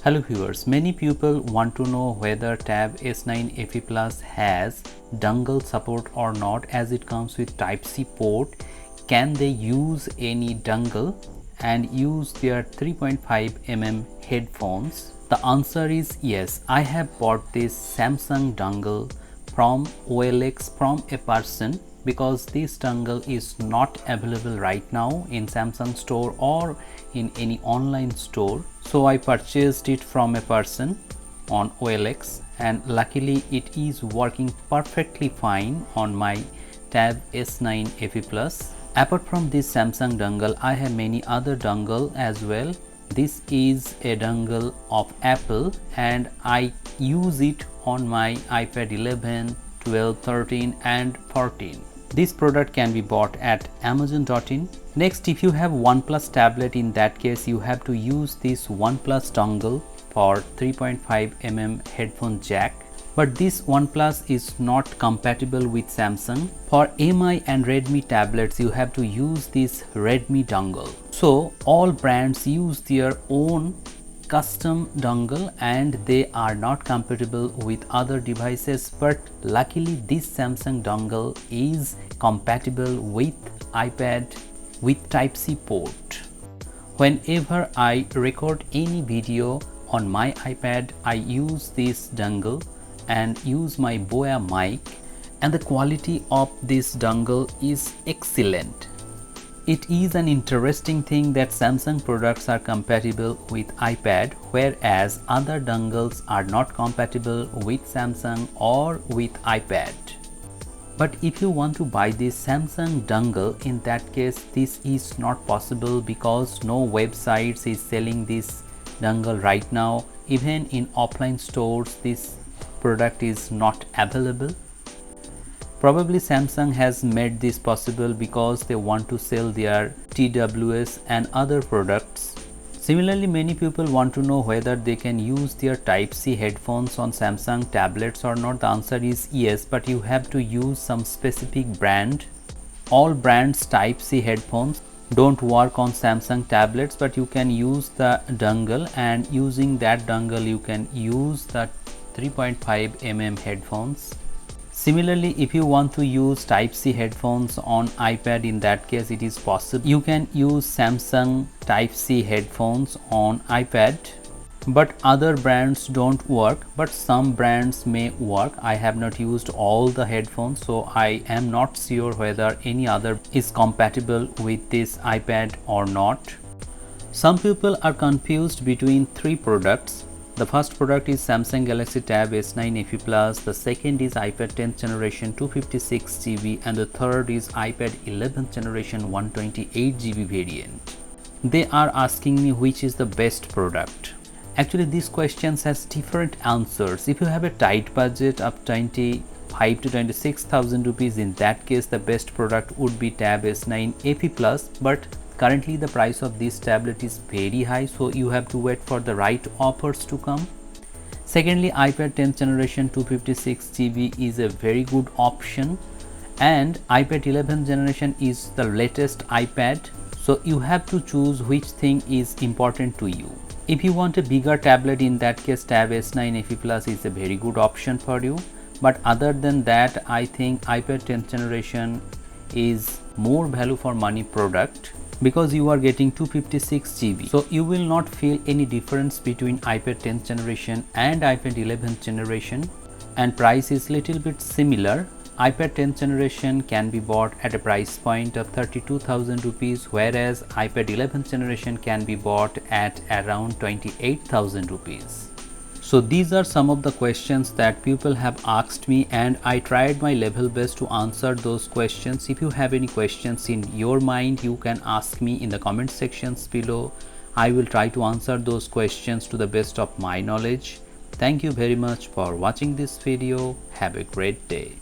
Hello viewers, many people want to know whether Tab S10 FE Plus has dongle support or not, as it comes with Type-C port. Can they use any dongle and use their 3.5mm headphones? The answer is yes. I have bought this Samsung dongle from OLX from a person, because this dongle is not available right now in Samsung store or in any online store. So I purchased it from a person on OLX, and luckily it is working perfectly fine on my Tab S10 FE Plus. Apart from this Samsung dongle, I have many other dongle as well. This is a dongle of Apple and I use it on my iPad 11, 12, 13 and 14. This product can be bought at amazon.in. Next, if you have Oneplus tablet, in that case you have to use this Oneplus dongle for 3.5mm headphone jack. But this Oneplus is not compatible with Samsung. For MI and Redmi tablets, you have to use this Redmi dongle. So all brands use their own custom dongle and they are not compatible with other devices, but luckily this Samsung dongle is compatible with iPad with Type-C port. Whenever I record any video on my iPad, I use this dongle and use my Boya mic, and the quality of this dongle is excellent. It is an interesting thing that Samsung products are compatible with iPad, whereas other dongles are not compatible with Samsung or with iPad. But if you want to buy this Samsung dongle, in that case this is not possible, because no websites is selling this dongle right now. Even in offline stores this product is not available. Probably Samsung has made this possible because they want to sell their TWS and other products. Similarly, many people want to know whether they can use their Type-C headphones on Samsung tablets or not. The answer is yes, but you have to use some specific brand. All brands Type-C headphones don't work on Samsung tablets, but you can use the dongle, and using that dongle you can use the 3.5mm headphones. Similarly, if you want to use Type-C headphones on iPad, in that case it is possible. You can use Samsung Type-C headphones on iPad, but other brands don't work, but some brands may work. I have not used all the headphones, so I am not sure whether any other is compatible with this iPad or not. Some people are confused between three products. The first product is Samsung Galaxy Tab S10 FE Plus, the second is iPad 10th generation 256GB, and the third is iPad 11th generation 128GB variant. They are asking me which is the best product. Actually, these questions has different answers. If you have a tight budget of 25 to 26,000 rupees, in that case the best product would be Tab S10 FE Plus, but currently the price of this tablet is very high, so you have to wait for the right offers to come. Secondly, iPad 10th generation 256GB is a very good option, and iPad 11th generation is the latest iPad, so you have to choose which thing is important to you. If you want a bigger tablet, in that case Tab S10 FE Plus is a very good option for you, but other than that I think iPad 10th generation is more value for money product, because you are getting 256GB, so you will not feel any difference between iPad 10th generation and iPad 11th generation, and price is little bit similar. iPad 10th generation can be bought at a price point of 32,000 rupees, whereas iPad 11th generation can be bought at around 28,000 rupees. So these are some of the questions that people have asked me, and I tried my level best to answer those questions. If you have any questions in your mind, you can ask me in the comment sections below. I will try to answer those questions to the best of my knowledge. Thank you very much for watching this video. Have a great day.